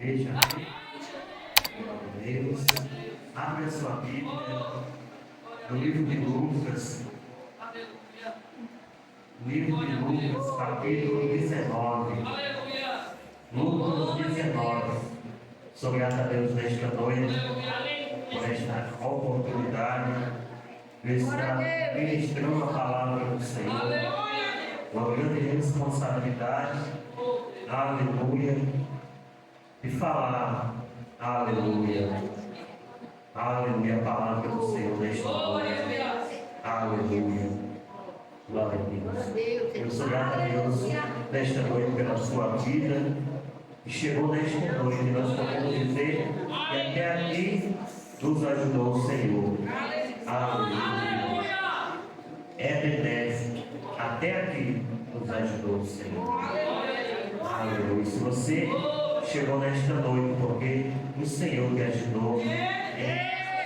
igreja. Glória a Deus. Abre a sua Bíblia no livro de Lucas. Livro de Lucas, capítulo 19. Lucas 19. Sou grato a Deus nesta noite, por esta oportunidade de estar ministrando a palavra do Senhor. Uma grande responsabilidade, aleluia, de falar, aleluia, aleluia, a palavra do Senhor nesta noite, aleluia, glória a Deus. Eu sou grato a Deus nesta noite pela sua vida, e chegou nesta noite, nós podemos dizer que até aqui nos ajudou o Senhor, aleluia, é benéfico. Até aqui nos ajudou o Senhor. Aleluia. Se você chegou nesta noite porque o Senhor te ajudou,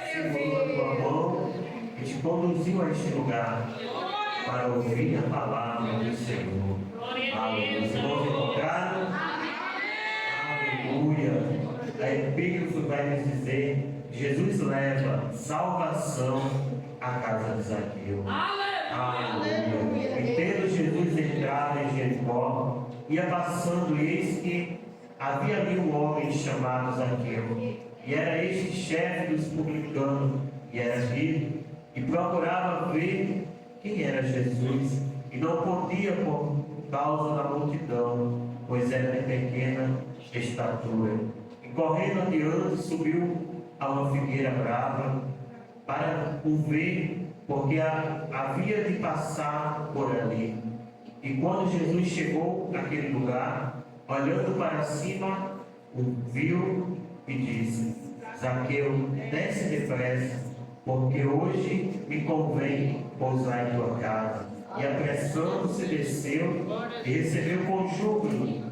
segurou a tua mão e te conduziu a este lugar para ouvir a palavra do Senhor. Aleluia. Se não encontraram, aleluia. A epígrafe vai nos dizer: Jesus leva salvação à casa de Zaqueu. Aleluia. E tendo Jesus entrado em Jericó, ia passando, eis que havia ali um homem chamado Zaqueu, e era este chefe dos publicanos, e era rico, e procurava ver quem era Jesus, e não podia por causa da multidão, pois era de pequena estatura. E correndo adiante, subiu a uma figueira brava para o ver, porque havia de passar por ali. E quando Jesus chegou naquele lugar, olhando para cima, o viu e disse: Zaqueu, desce depressa, porque hoje me convém pousar em tua casa. E apressando-se desceu e recebeu com júbilo.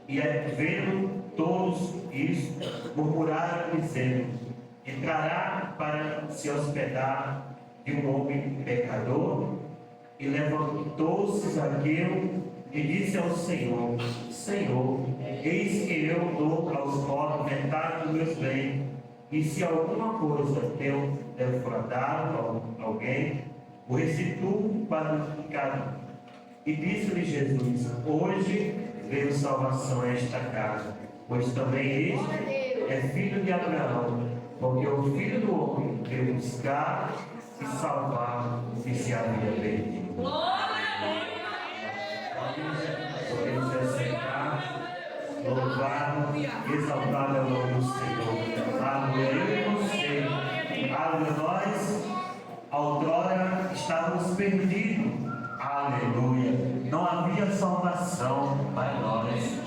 E vendo todos isso, murmuraram dizendo: entrará para se hospedar de um homem pecador? E levantou-se Zaqueu e disse ao Senhor: Senhor, eis que eu dou aos pobres metade dos meus bens, e se alguma coisa tenho defraudado alguém, o restituo quadruplicado. E disse-lhe Jesus: hoje veio salvação a esta casa, pois também este é filho de Abraão, porque o Filho do Homem veio buscar e salvar o que se havia perdido. Podemos assentar, louvado e exaltado é o nome do Senhor. Aleluia. Eu e você, aleluia, nós outrora estávamos perdidos. Aleluia. Não havia salvação para nós.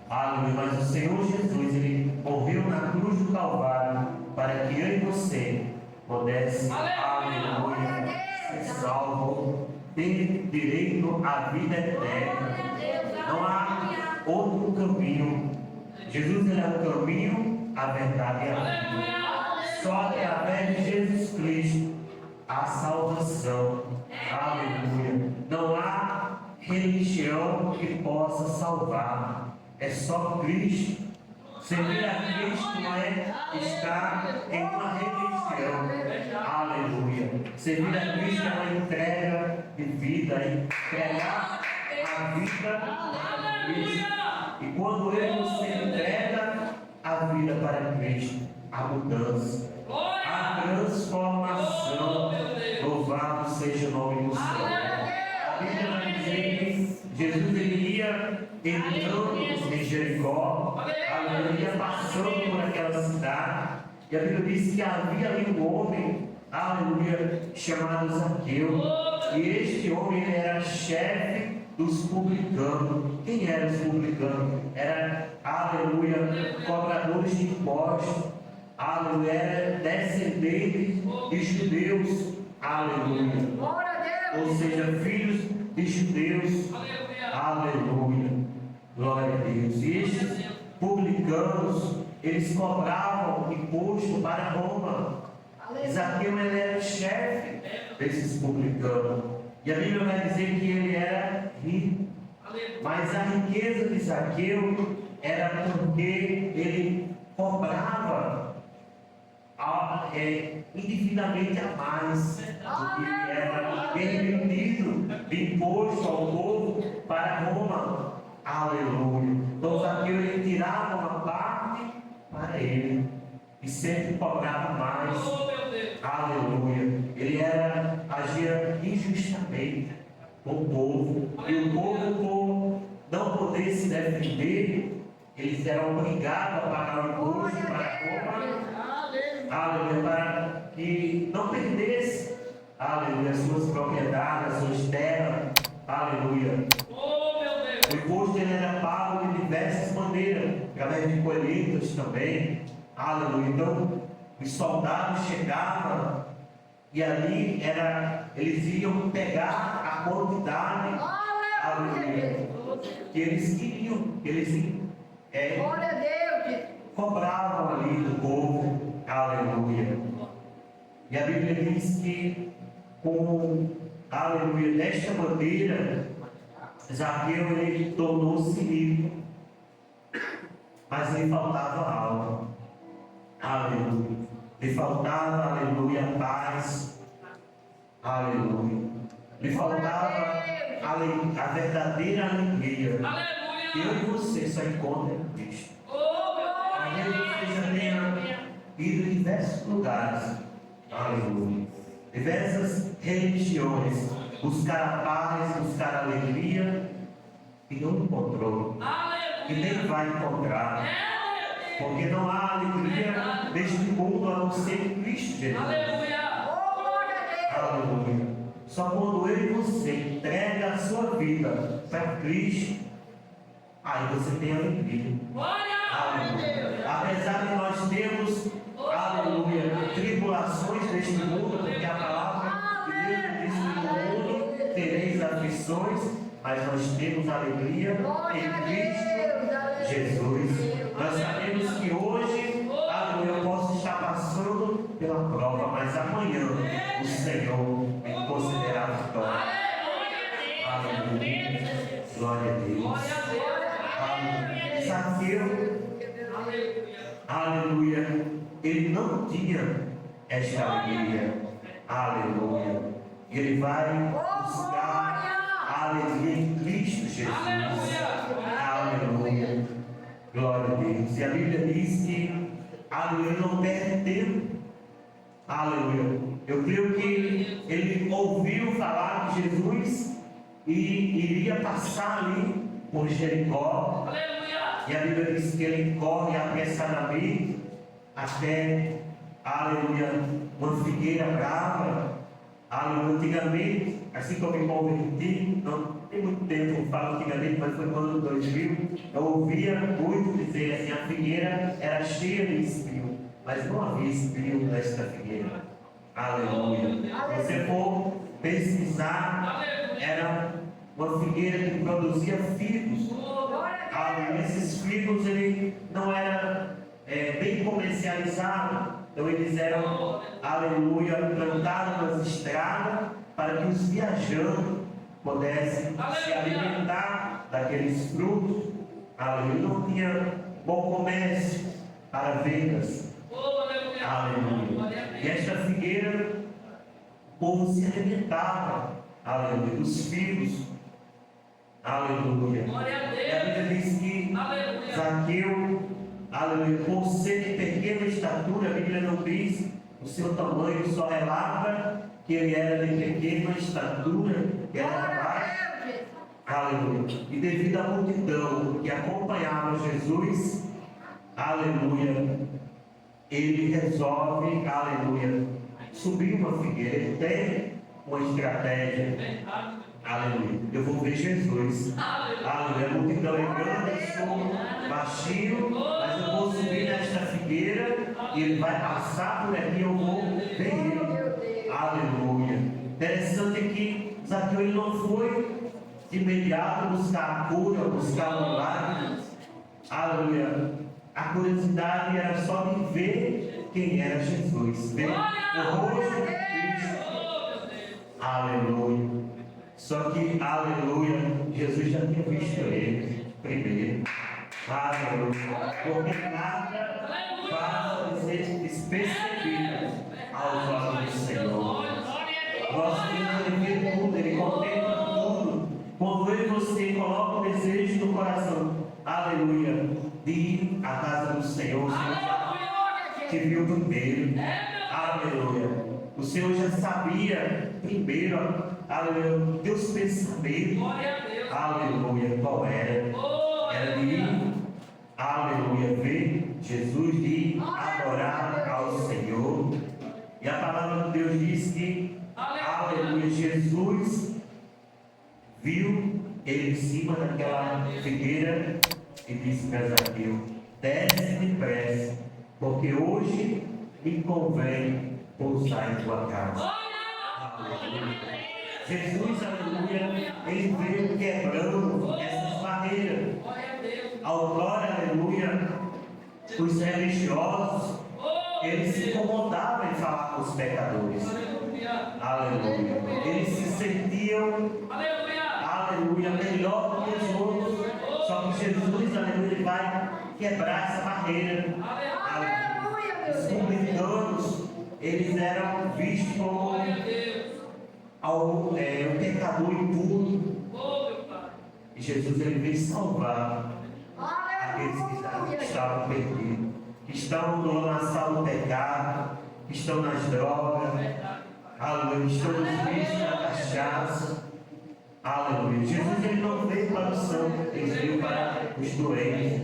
Aleluia. Mas o Senhor Jesus, Ele morreu na cruz do Calvário para que eu e você pudesse, aleluia, ser salvo, ter direito à vida eterna. Não há outro caminho. Jesus, Ele é o caminho, a verdade e a vida. Só através de Jesus Cristo há salvação. Aleluia. Não há religião que possa salvar. É só Cristo. Servir a Cristo não é estar em uma religião. Aleluia. Servir a Cristo é uma entrega de vida, entregar a vida para Cristo. E quando você entrega a vida para Cristo, a mudança, a transformação, louvado seja o nome do Senhor. A Bíblia vai dizer que Jesus ia entrando em Jericó, ia passando por aquela cidade, e a Bíblia diz que havia ali um homem, aleluia, chamado Zaqueu, e este homem era chefe dos publicanos. Quem eram os publicanos? Era, aleluia, cobradores de impostos, aleluia, era descendentes de judeus, aleluia, ou seja, filhos de judeus, aleluia, glória a Deus. E estes publicanos, eles cobravam imposto para Roma. Zaqueu, ele era o chefe desses publicanos. E a Bíblia vai dizer que ele era rico. Mas a riqueza de Zaqueu era porque ele cobrava indevidamente a mais do que era permitido de imposto ao povo para Roma. Aleluia. Então Zaqueu ele tirava uma parte para ele e sempre cobrava mais. Aleluia. Ele agia injustamente com o povo, e o povo, por não poder se defender, eles eram obrigados a pagar o imposto para Roma. Aleluia, para que não perdesse, aleluia, as suas propriedades, as suas terras. Aleluia. O imposto ele era pago de diversas maneiras, através de colheitas também. Aleluia. Então, os soldados chegavam e ali eles iam pegar a quantidade, aleluia, que eles queriam, que eles cobravam ali do povo. Aleluia. E a Bíblia diz que, aleluia, desta maneira, Zaqueu ele tornou-se rico, mas lhe faltava algo. Aleluia. Lhe faltava, aleluia, paz. Aleluia. Lhe faltava a verdadeira alegria. Que eu e você só encontram em Cristo. Talvez você já tenha ido em diversos lugares. Aleluia. Diversas religiões. Buscar a paz, buscar a alegria. E não encontrou. E nem vai encontrar. Porque não há alegria neste mundo a não ser em Cristo Jesus. Aleluia. Só quando eu e você entrega a sua vida para Cristo, aí você tem alegria. Aleluia. Apesar de nós termos, aleluia, tribulações neste mundo, porque a palavra de Deus diz que no mundo tereis aflições, mas nós temos alegria em Cristo Jesus. Nós sabemos que hoje, aleluia, eu posso estar passando pela prova, mas amanhã o Senhor me considerará vitória. Aleluia. Glória a Deus. Aleluia. Zaqueu, aleluia, ele não tinha esta alegria. Aleluia. Ele vai buscar a alegria em Cristo Jesus. Aleluia. Glória a Deus. E a Bíblia diz que, aleluia, ele não perde tempo. Aleluia. Eu creio que ele ouviu falar de Jesus e iria passar ali por Jericó. Aleluia. E a Bíblia diz que ele corre apressadamente até, aleluia, uma figueira brava. Aleluia. Antigamente, assim como eu me converti, não tem muito tempo, eu falo antigamente, mas foi quando 2000, eu ouvia muito dizer assim, a figueira era cheia de espinho, mas não havia espinho nesta figueira. Aleluia. Se você for pesquisar, era uma figueira que produzia figos. Aleluia. Esses figos ele não era bem comercializados, então eles eram, aleluia, plantados nas estradas para que os viajantes pudessem se alimentar daqueles frutos. Aleluia. Não tinha bom comércio para vendas. Aleluia. E esta figueira, o povo se alimentava, aleluia, dos figos. Aleluia. E a Bíblia diz que Zaqueu, aleluia, por ser de pequena estatura, a Bíblia não diz o seu tamanho, só relata que ele era de pequena estatura, que era baixo. Aleluia. E devido à multidão que acompanhava Jesus, aleluia, ele resolve, aleluia, subir uma figueira. Ele tem uma estratégia. Aleluia. Eu vou ver Jesus. Aleluia. A multidão é grande, eu sou baixinho, mas eu vou subir nesta figueira e ele vai passar por aqui, eu vou ver ele. Aleluia. Interessante que Zaqueu ele não foi de imediato buscar a cura, buscar o milagre. Aleluia. A curiosidade era só de ver quem era Jesus, ver o rosto de Cristo. Aleluia. Só que, aleluia, Jesus já tinha visto ele primeiro. Aleluia. Porque nada despercebido aos olhos do Senhor. Nosso Deus, Ele vê tudo, Ele contempla tudo. Quando eu e você coloca o desejo no coração, aleluia, de ir à casa do Senhor, o Senhor já te viu primeiro, aleluia. O Senhor já sabia primeiro, aleluia, teus pensamentos, aleluia, qual era? Era de ir, aleluia, ver Jesus, de ir adorar ao Senhor. E a palavra de Deus diz que, aleluia, Jesus viu ele em cima daquela figueira e disse para Zaqueu: desce depressa, porque hoje me convém pousar em tua casa. Aleluia. Jesus, aleluia, ele veio quebrando essas barreiras. Outrora, aleluia, os religiosos, eles se incomodavam em falar com os pecadores. Aleluia. Eles se sentiam, aleluia, melhor do que os outros. Só que Jesus, aleluia, ele vai quebrar essa barreira. Aleluia. Os publicanos, eles eram vistos como o pecador impuro. E Jesus, ele veio salvar aqueles que estavam perdidos, que estão no lamaçal do pecado, que estão nas drogas, aleluia, que estão nos vícios, na cachaça, aleluia. Jesus, ele não veio para o santo, ele veio para os doentes,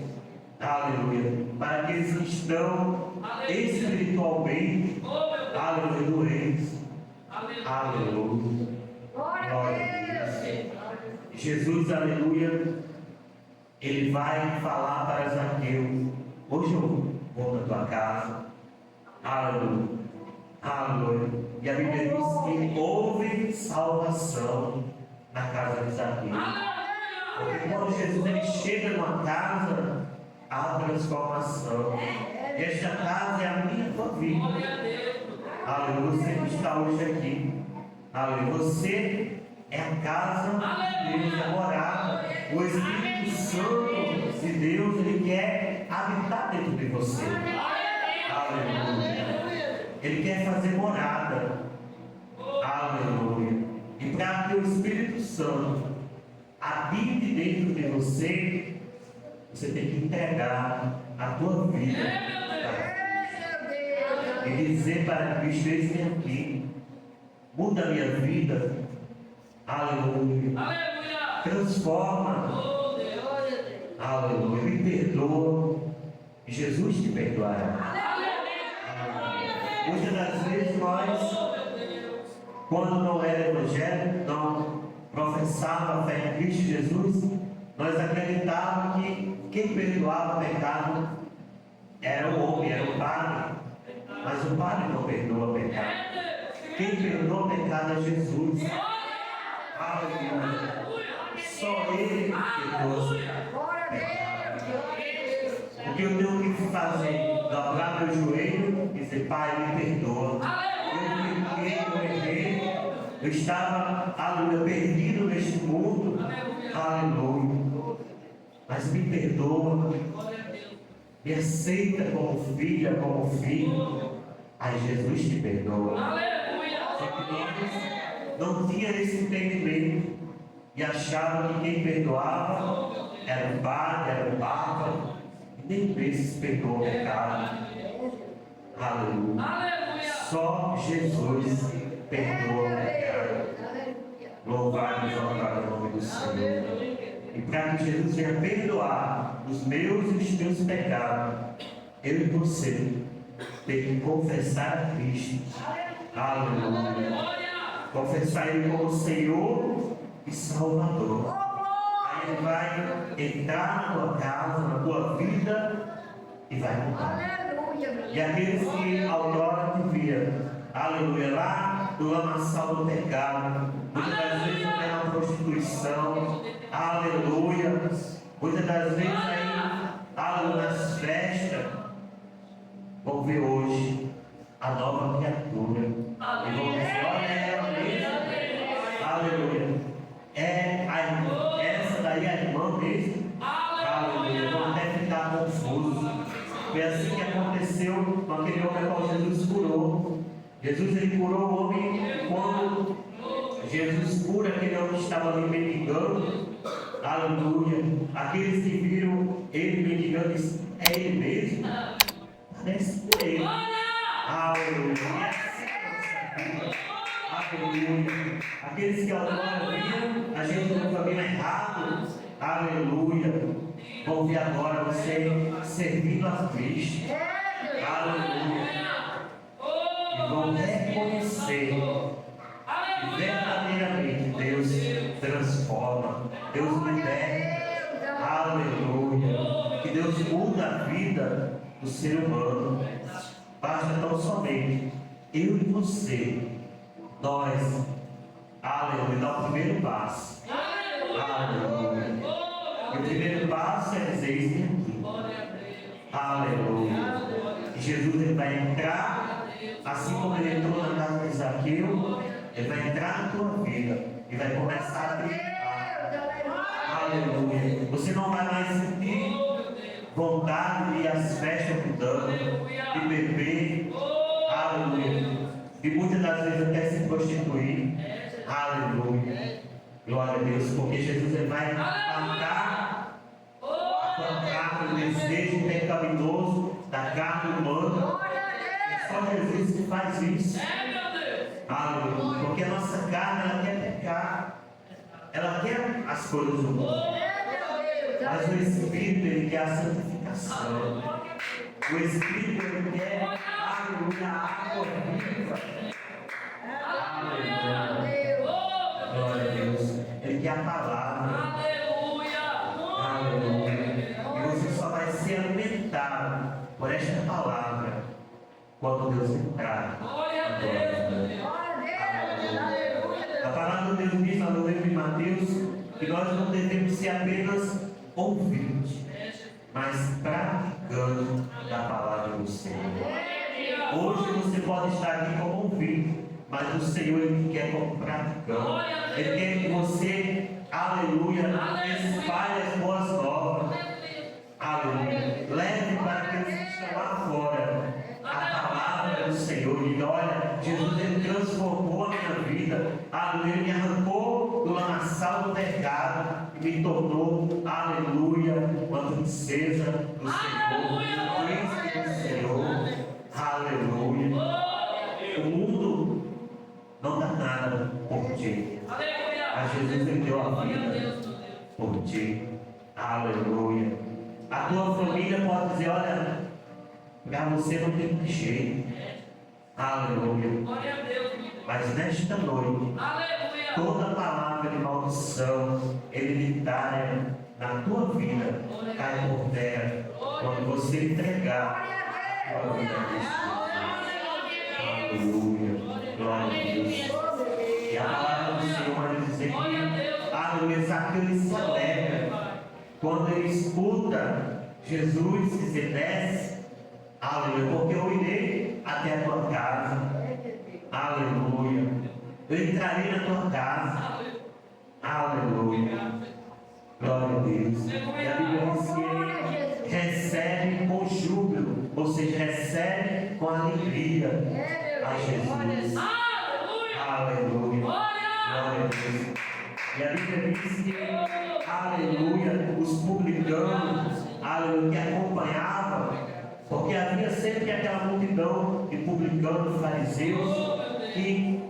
aleluia, para aqueles que estão espiritualmente, aleluia, doentes, aleluia. Glória a Deus. Jesus, aleluia, ele vai falar para Zaqueu: hoje eu vou na tua casa, aleluia, aleluia. E a Bíblia diz que houve salvação na casa de Zaqueu. Porque quando Jesus ele chega numa casa, há transformação. E esta casa é a minha tua vida. Aleluia, você que está hoje aqui, aleluia, você é a casa de Deus, a morada. O Espírito Santo de Deus, ele quer habitar dentro de você. Aleluia. Ele quer fazer morada. Aleluia. E para que o Espírito Santo habite dentro de você, você tem que entregar a tua vida e dizer para Cristo: eis-me aqui, muda a minha vida. Aleluia. Transforma. Aleluia. Me perdoa. E Jesus te perdoará. Muitas das vezes nós, quando não era evangélico, não professava a fé em Cristo Jesus, nós acreditávamos que quem perdoava o pecado era o homem, era o padre. Mas o padre não perdoa o pecado. Quem perdoa o pecado é Jesus. Aleluia. Só Ele perdoa o pecado. O que eu tenho que fazer? Dobrar meu joelho e dizer: Pai, me perdoa. Eu errei. Eu estava, aleluia, perdido neste mundo. Aleluia. Mas me perdoa. Me aceita como filha, como filho. Aí Jesus te perdoa. Só que nós não tinha esse entendimento e achava que quem perdoava era o padre, era o papa. E nem vezes perdoa o pecado. Aleluia. Só Jesus perdoa o pecado. Louvado e exaltado o nome do Senhor. E para que Jesus venha perdoar os meus e os teus pecados, eu e você temos que confessar a Cristo. Aleluia. Confessar Ele como Senhor e Salvador. Aí Ele vai entrar na tua casa, na tua vida e vai mudar. E aqueles que outrora te via, aleluia, lá do lamaçal do pecado, muitas das vezes até na prostituição, aleluia, muitas das vezes aí, aleluia, nas festas, vão ver hoje a nova criatura. E vão dizer: olha ela mesmo, aleluia, essa daí é a irmã mesmo, aleluia, vão até ficar confusos. Foi assim que aconteceu com aquele homem a qual Jesus curou. Jesus ele curou o homem quando Jesus cura aquele homem que estava ali mendigando. Aleluia. Aqueles que viram ele mendigando dizem, é ele mesmo? Parece ele. Aleluia. Aleluia. Aqueles que agora viram a gente no caminho errado. Aleluia. Vão ver agora você servindo a Cristo. Aleluia. E vão reconhecer que verdadeiramente Deus transforma, Deus liberta. Aleluia. Que Deus muda a vida do ser humano. Basta tão somente eu e você, nós, aleluia, dar o primeiro passo. Aleluia. E o primeiro passo é dizer: eis-me aqui. Aleluia. E Jesus ele vai entrar, assim como ele entrou na casa de Zaqueu, ele vai entrar na tua vida e vai começar a gritar. Aleluia. Você não vai mais sentir vontade de ir às festas mudando, de beber. Aleluia. E muitas das vezes até se prostituir. Aleluia. Glória a Deus. Porque Jesus ele vai matar a carne, o desejo pecaminoso da carne humana. É só Jesus que faz isso. Aleluia. Porque a nossa carne ela quer pecar. Ela quer as coisas do mundo. Mas o Espírito ele quer a santificação. O Espírito ele quer, aleluia, a água viva. Aleluia. Glória a Deus. Ele quer a palavra. Aleluia. E você só vai ser alimentado por esta palavra quando Deus entrar. A palavra de Deus diz no livro de Mateus que nós não devemos ser apenas ouvintes, mas praticando da palavra do Senhor. Hoje você pode estar aqui como ouvinte, mas o Senhor ele quer como praticante. Ele quer que você, aleluia, espalhe as boas novas. Aleluia. Leve para aqueles que estão lá fora a palavra do Senhor. E olha, Jesus ele transformou a minha vida. Aleluia. Ele me arrancou do lamaçal do pecado e me tornou, aleluia, uma princesa do Senhor. Príncipe do Senhor. Aleluia. O mundo não dá nada por ti. Mas Jesus ele deu a vida por ti. Aleluia. A tua família pode dizer: olha, para você não tem jeito. Aleluia. Mas nesta noite, toda palavra de maldição hereditária na tua vida cai por terra quando você entregar a tua vida a Cristo. Aleluia. Glória a Deus. E a palavra do Senhor vai dizer que, aleluia, Zaqueu ele se alegra quando ele escuta Jesus dizer: desce, aleluia, porque eu irei até a tua casa. Aleluia. Eu entrarei na tua casa. Aleluia. Glória a Deus. E a Bíblia diz que ele recebe com júbilo, ou seja, recebe com alegria a Jesus. Aleluia. Glória a Deus. E a Bíblia diz que, aleluia, os publicanos, aleluia, que acompanhavam, porque havia sempre aquela multidão de publicanos, fariseus, que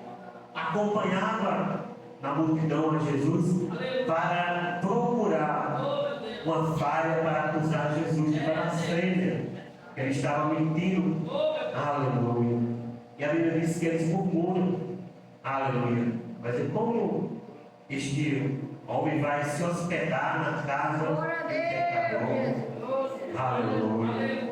acompanhava na multidão a Jesus para procurar uma falha para acusar Jesus de blasfêmia. Ele estava mentindo. Aleluia. E a Bíblia diz que eles murmuram. Aleluia. Mas é como este homem vai se hospedar na casa do pecador. Aleluia.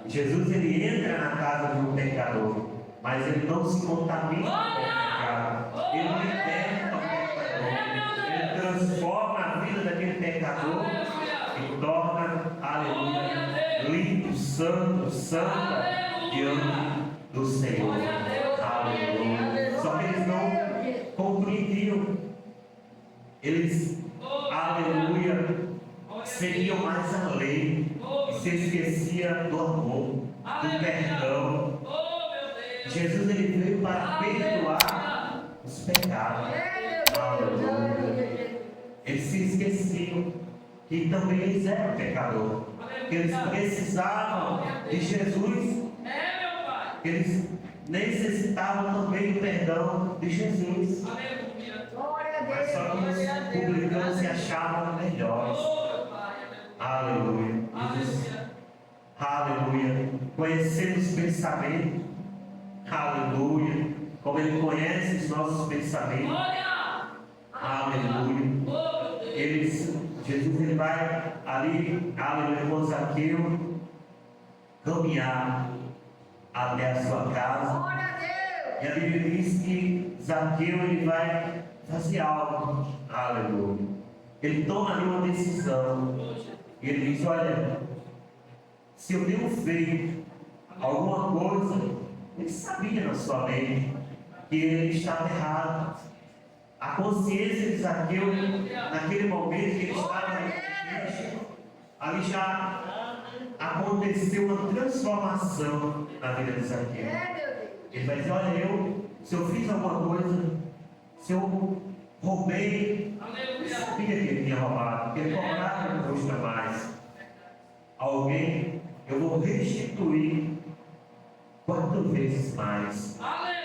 Jesus ele entra na casa do pecador, mas ele não se contamina com o pecado. Ele liberta o pecador. Ele transforma a vida daquele pecador e torna, aleluia, limpo, santo, santa diante do Senhor. Aleluia. Só que eles não compreendiam. Eles, aleluia, seguiam mais a lei. e se esquecia do amor, do perdão. Jesus ele veio para perdoar os pecados. Aleluia. Eles se esqueciam que também eles eram pecadores, que eles precisavam de Jesus, que eles necessitavam também do perdão de Jesus. Mas só que os publicanos se achavam melhores. Aleluia. Jesus, aleluia. Conhecendo os pensamentos, aleluia. Como Ele conhece os nossos pensamentos, aleluia. Jesus ele vai ali, aleluia, com Zaqueu, caminhar até a sua casa. E a Bíblia diz que Zaqueu ele vai fazer algo, aleluia. Ele toma ali uma decisão. E ele diz: olha, se eu tenho feito alguma coisa, ele sabia na sua mente que ele estava errado. A consciência de Zaqueu, naquele momento que ele estava ali já aconteceu uma transformação na vida de Zaqueu. Ele vai dizer: olha, se eu fiz alguma coisa, se eu roubei, eu sabia que ele tinha roubado, porque ele cobrava não custa mais. Alguém, eu vou restituir 4 vezes mais. Aleluia.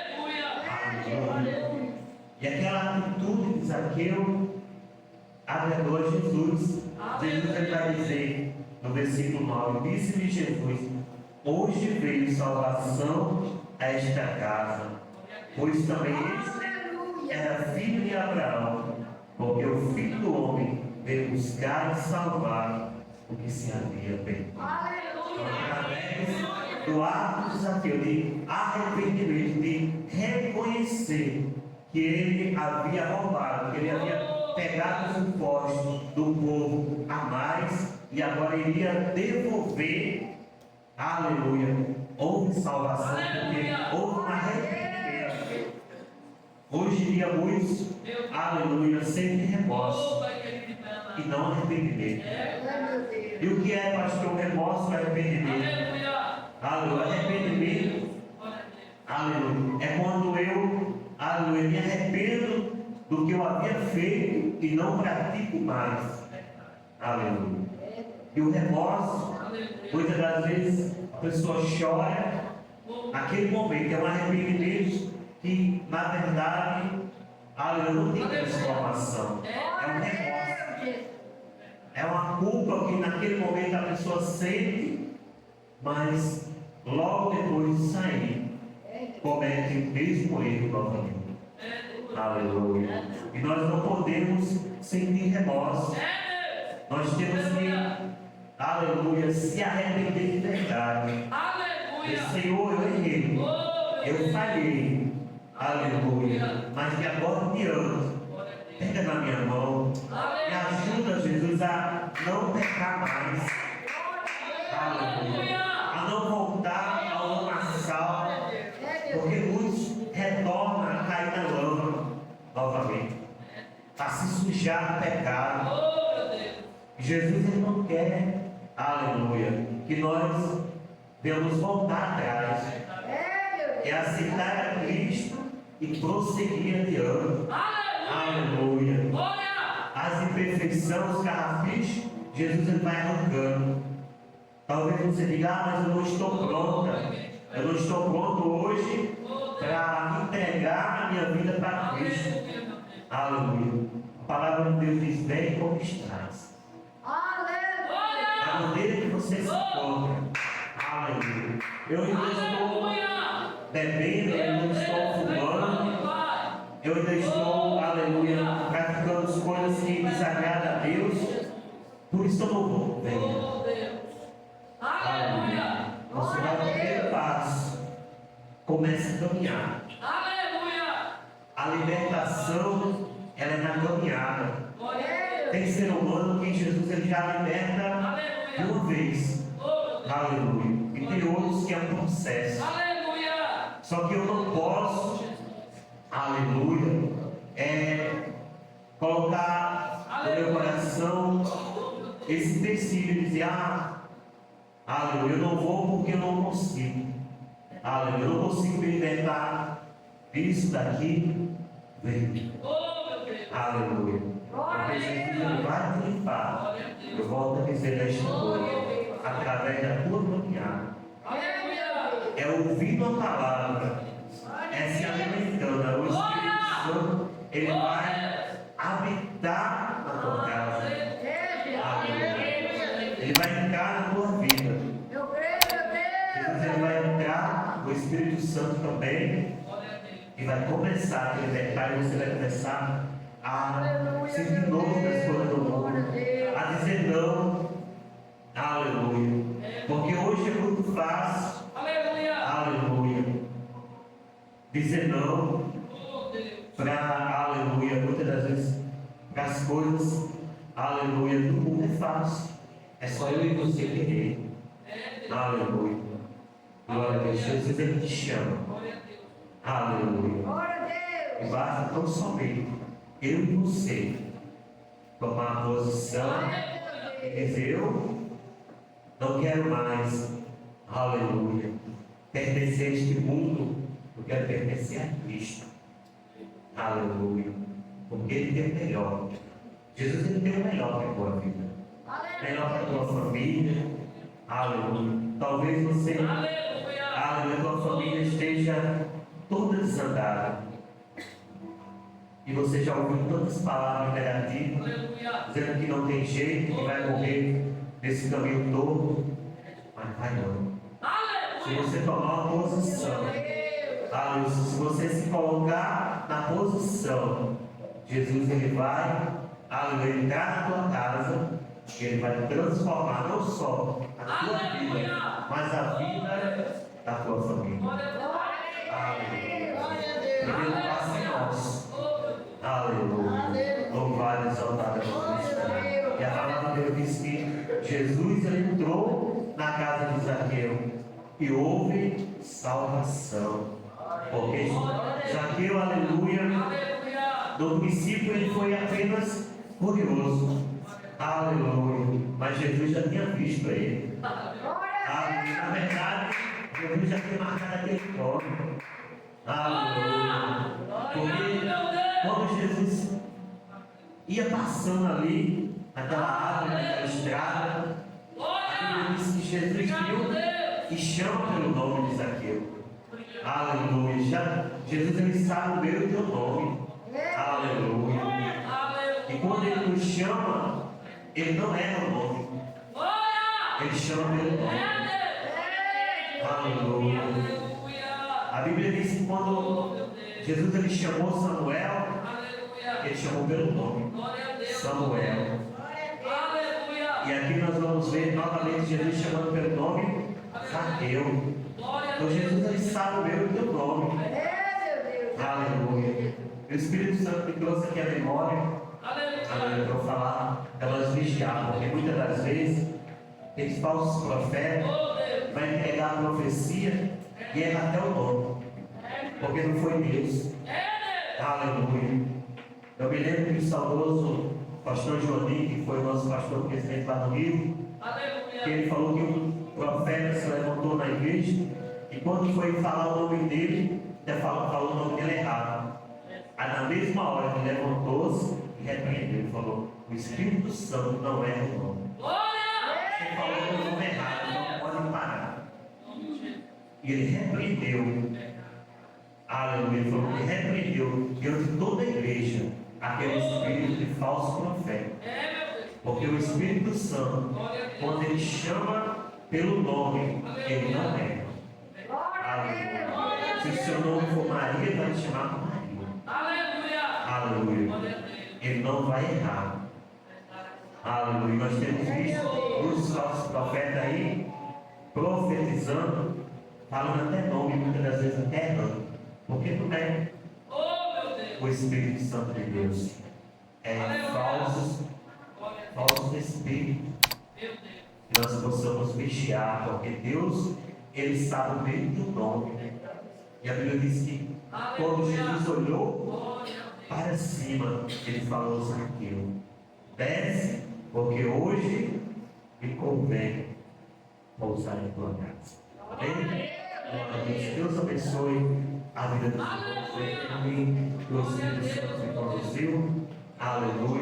E aquela atitude de Zaqueu agradou a Jesus. Jesus ele vai dizer no versículo 9: disse-lhe Jesus: hoje veio salvação a esta casa, pois também este era filho de Abraão, porque o Filho do Homem veio buscar e salvar o que se havia perdido. Através do ato de Zaqueu de arrependimento, de reconhecer que ele havia roubado, que ele havia pegado os impostos do povo a mais e agora iria devolver. Aleluia. Houve salvação, porque houve um arrependimento. Hoje em dia muitos, aleluia, sentem remorso e não arrependimento. E o que é, pastor, remorso e arrependimento? Aleluia. Arrependimento, aleluia, é quando eu, aleluia, me arrependo do que eu havia feito e não pratico mais. Aleluia. E o remorso, muitas das vezes a pessoa chora naquele momento, é um arrependimento que na verdade, aleluia, não tem transformação. É um remorso. É uma culpa que naquele momento a pessoa sente, mas logo depois de sair, comete o mesmo erro novamente. Aleluia. E nós não podemos sentir remorso. Nós temos que, aleluia, se arrepender de verdade. Aleluia. Senhor, eu errei, eu falhei. Aleluia. Mas de agora em diante, pega na minha mão, me ajuda, Jesus, a não pecar mais. Aleluia. A não voltar ao lamaçal, porque muitos retornam a cair na lama novamente, a se sujar do pecado. Jesus ele não quer, aleluia, que nós devemos voltar atrás, é aceitar a Cristo e prosseguir adiante. Aleluia. As imperfeições, os carrafichos, Jesus ele vai arrancando. Talvez você diga: mas eu não estou pronta, eu não estou pronto hoje para entregar a minha vida para Cristo. Aleluia. A palavra de Deus diz: vem como estás. Da maneira que você se encontra. Aleluia. Eu ainda estou bebendo, eu ainda estou fumando, eu ainda estou, aleluia, praticando coisas que desagradam a Deus. Por isso eu não vou. Venha. Aleluia. Você vai no primeiro passo. Comece a caminhar. Aleluia. A libertação, ela é na caminhada. Tem ser humano que Jesus ele já liberta de uma vez. Aleluia. E tem outros que é um processo. Aleluia. Só que eu não posso, aleluia, colocar no meu coração esse tecido e dizer: Aleluia. Eu não vou porque eu não consigo. Aleluia. Eu não consigo me libertar disso daqui. Vem. Aleluia. Porque Jesus vai te limpar. Eu volto a dizer nesta noite, através da tua caminhada. É ouvindo a palavra, é se alimentando. O Espírito Santo, ele vai habitar na tua casa. Aleluia. Ele vai entrar na tua vida. Jesus, ele vai entrar, o Espírito Santo também, e vai começar a te libertar, e você vai começar a sentir novo das coisas do mundo, a dizer não. Aleluia. Porque hoje é muito fácil. Aleluia. Dizer não para, aleluia, muitas das vezes, para as coisas, aleluia, do mundo é fácil. É só eu e você querer. Aleluia. Glória a Deus. Jesus, ele te chama. Aleluia. E basta tão somente eu e você tomar a posição e dizer: eu não quero mais, aleluia, pertencer a este mundo, eu quero pertencer a Cristo. Aleluia. Porque Ele tem o melhor. Jesus, Ele tem o melhor para a tua vida. Melhor para a tua família. Aleluia. Talvez você, aleluia, a tua família esteja toda desandada. E você já ouviu tantas palavras negativas, dizendo que não tem jeito, que vai morrer nesse caminho todo. Mas vai não. Se você tomar uma posição, aleluia, se você se colocar na posição, Jesus, ele vai, aleluia, entrar na tua casa, e ele vai transformar não só a tua vida, mas a vida da tua família. Aleluia. Primeiro passo é nosso. Aleluia. Louvado e exaltado é o Cristo. E a palavra de Deus diz que Jesus entrou na casa de Zaqueu e houve salvação. Porque Zaqueu, aleluia, no princípio ele foi apenas curioso. Aleluia. Mas Jesus já tinha visto ele. Aleluia. Na verdade, Jesus já tinha marcado aquele nome. Aleluia. Porque quando Jesus ia passando ali, naquela árvore, naquela estrada, a Bíblia diz que Jesus viu e chama pelo nome de Zaqueu. Aleluia. Jesus, ele sabe o meu e o teu nome. Aleluia. E quando ele nos chama, ele não erra o nome. Ele chama pelo nome. Aleluia. A Bíblia diz que quando Jesus ele chamou Samuel, ele chamou pelo nome. Samuel. E aqui nós vamos ver novamente Jesus chamando pelo nome Zaqueu. Então Jesus ele sabe o meu e o teu nome. Aleluia. O Espírito Santo me trouxe aqui a memória. Aleluia. Para eu falar, elas vigiar, porque muitas das vezes aqueles falsos profetas vão entregar a profecia e erra até o nome, porque não foi Deus. Aleluia. Eu me lembro que o saudoso pastor Joaninho, que foi o nosso pastor presidente lá no Rio, que ele falou que um profeta se levantou na igreja e quando foi falar o nome dele, até falou o nome dele errado. Aí na mesma hora ele levantou-se e repreendeu. Ele falou: o Espírito Santo não erra o nome. Você falou o nome errado, não pode parar. E ele repreendeu. Aleluia. Ele falou que repreendeu diante de toda a igreja aquele espírito de falso profeta. Porque o Espírito Santo, quando ele chama pelo nome, ele não erra. Aleluia. Se o seu nome for Maria, vai te chamar por Maria. Aleluia. Ele não vai errar. Aleluia. Nós temos visto os falsos profetas aí profetizando, falando até nome, muitas das vezes até errando. Porque não é o Espírito Santo de Deus. É falsos espíritos. Que nós possamos vigiar, porque Deus, ele sabe o meio do nome. E a Bíblia diz que quando Jesus olhou para cima, ele falou assim aquilo: desce, porque hoje me convém pousar em tua casa. Amém? Glória a Deus. Deus abençoe a vida do Senhor. Foi em mim que o Espírito Santo me conduziu. Aleluia.